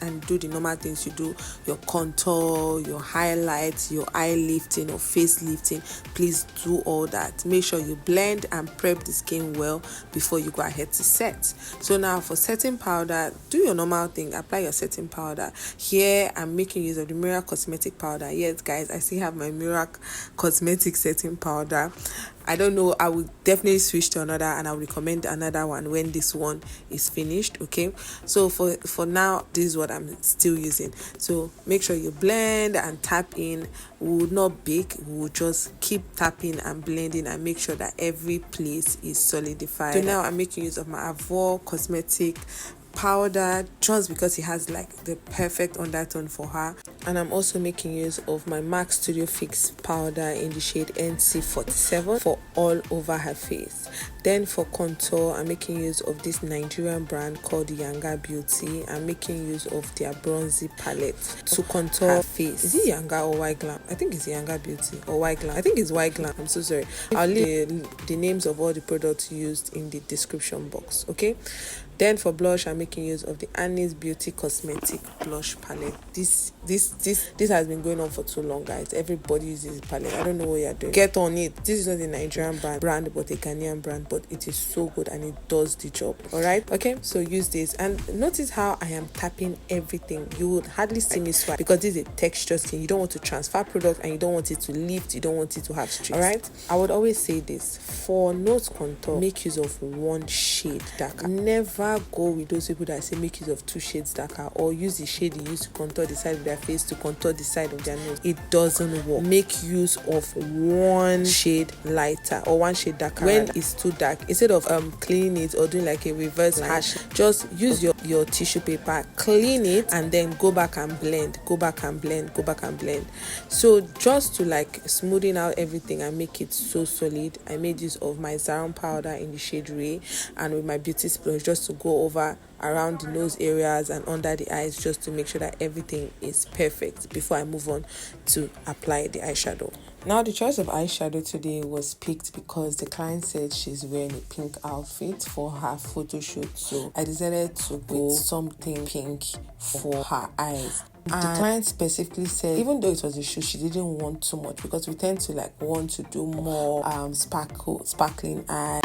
and do the normal things you do, your contour, your highlights, your eye lifting or face lifting, please do all that. Make sure you blend and prep the skin well before you go ahead to set. So now for setting powder, do your normal thing, apply your setting powder. Here I'm making use of the Miracle Cosmetic powder. Yes guys, I still have my Miracle Cosmetic setting powder. I don't know, I will definitely switch to another, and I will recommend another one when this one is finished. Okay, so for now, this is what I'm still using. So make sure you blend and tap in. We will not bake, we will just keep tapping and blending and make sure that every place is solidified. So now I'm making use of my Avor Cosmetic powder just because it has like the perfect undertone for her, and I'm also making use of my MAC Studio Fix powder in the shade NC47 for all over her face. Then for contour, I'm making use of this Nigerian brand called Yanga Beauty. I'm making use of their bronzy palette to contour her face. Is it Yanga or White Glam? I think it's Yanga Beauty or White Glam. I think it's White Glam. I'm so sorry. I'll leave the names of all the products used in the description box. Okay. Then for blush, I'm making use of the Annie's Beauty Cosmetic blush palette. This has been going on for too long, guys. Everybody uses this palette. I don't know what you're doing. Get on it. This is not a Nigerian brand, but a Ghanaian brand, but it is so good and it does the job. All right. Okay. So use this and notice how I am tapping everything. You would hardly see me swipe because this is a texture skin. You don't want to transfer product and you don't want it to lift. You don't want it to have streaks. All right. I would always say this: for nose contour, make use of one shade darker. Never go with those people that say make use of 2 shades darker, or use the shade you use to contour the side of their face to contour the side of their nose. It doesn't work. Make use of 1 shade lighter or 1 shade darker. When it's too dark, instead of cleaning it or doing like a reverse hash, just use your tissue paper, clean it, and then go back and blend, go back and blend, go back and blend. So just to like smoothing out everything and make it so solid, I made use of my Zaron powder in the shade Ray, and with my beauty sponge just to go over around the nose areas and under the eyes, just to make sure that everything is perfect before I move on to apply the eyeshadow. Now the choice of eyeshadow today was picked because the client said she's wearing a pink outfit for her photo shoot, so I decided to go with something pink for her eyes. And the client specifically said even though it was a shoot, she didn't want too much because we tend to like want to do more sparkling eye.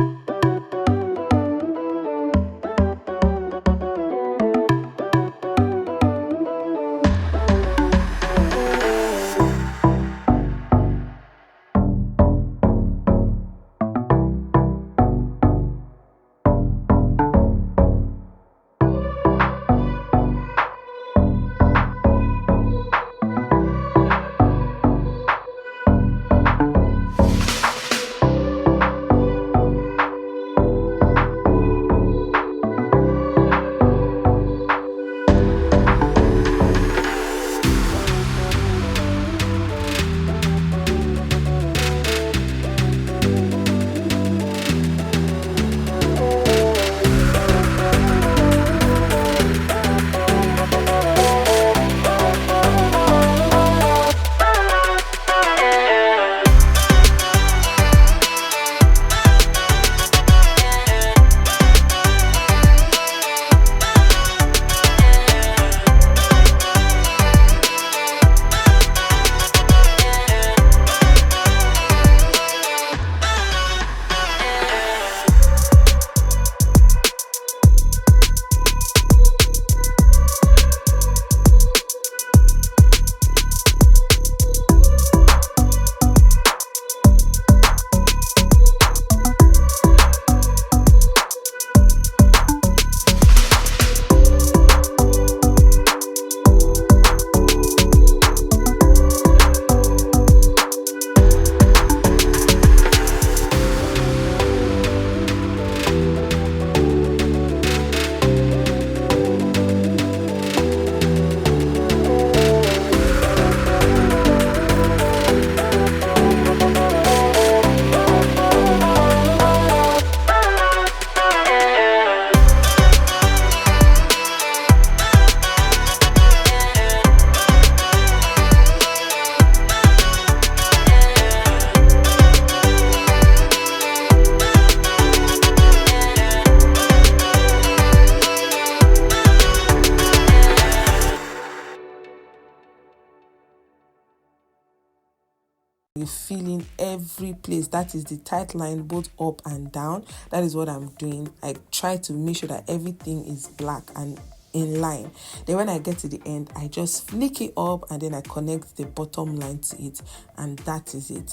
You fill in every place. That is the tight line both up and down. That is what I'm doing. I try to make sure that everything is black and in line. Then when I get to the end, I just flick it up and then I connect the bottom line to it, and that is it.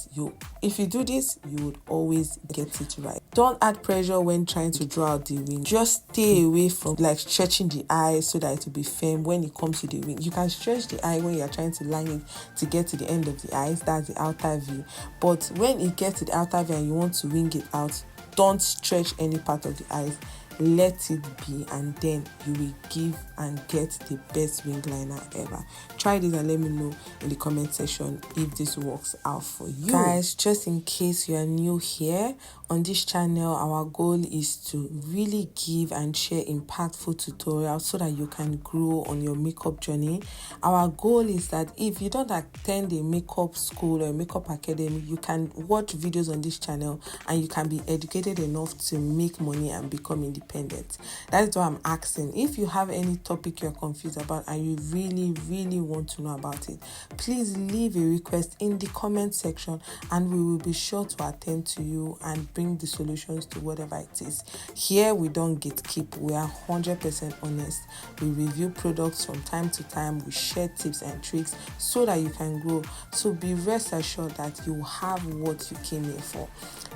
If you do this, you would always get it right. Don't add pressure when trying to draw out the wing. Just stay away from like stretching the eye so that it will be firm when it comes to the wing. You can stretch the eye when you're trying to line it to get to the end of the eyes. That's the outer view. But when it gets to the outer view and you want to wing it out, don't stretch any part of the eyes. Let it be, and then you will give and get the best wing liner ever. Try this and let me know in the comment section if this works out for you. Guys, just in case you are new here on this channel, our goal is to really give and share impactful tutorials so that you can grow on your makeup journey. Our goal is that if you don't attend a makeup school or a makeup academy, you can watch videos on this channel and you can be educated enough to make money and become independent. That is what I'm asking. If you have any topic you're confused about and you really want to know about it, please leave a request in the comment section and we will be sure to attend to you and bring the solutions to whatever it is. Here we don't gatekeep. We are 100% honest. We review products from time to time. We share tips and tricks so that you can grow. So be rest assured that you have what you came here for.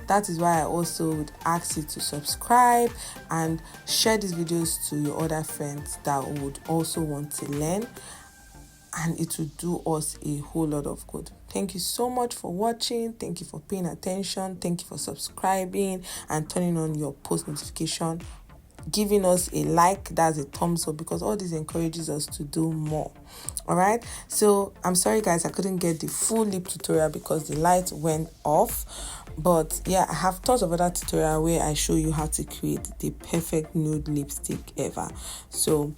That is why I also would ask you to subscribe and share these videos to your other friends that would also want to learn, and it will do us a whole lot of good. Thank you so much for watching. Thank you for paying attention. Thank you for subscribing and turning on your post notification, giving us a like. That's a thumbs up, because all this encourages us to do more. All right, so I'm sorry guys, I couldn't get the full lip tutorial because the light went off, but yeah, I have tons of other tutorial where I show you how to create the perfect nude lipstick ever. So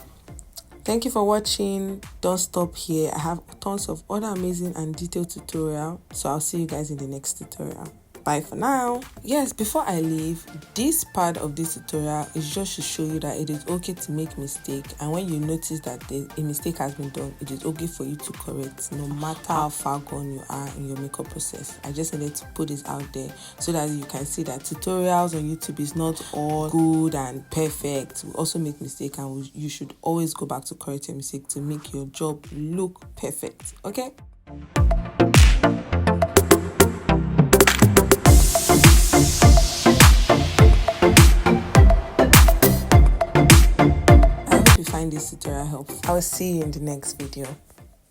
thank you for watching. Don't stop here. I have tons of other amazing and detailed tutorial, so I'll see you guys in the next tutorial. Bye for now. Yes, before I leave, this part of this tutorial is just to show you that it is okay to make mistake, and when you notice that a mistake has been done, it is okay for you to correct, no matter how far gone you are in your makeup process. I just needed to put this out there so that you can see that tutorials on YouTube is not all good and perfect. We also make mistake, and you should always go back to correct your mistake to make your job look perfect. Okay. Find this tutorial helpful. I will see you in the next video.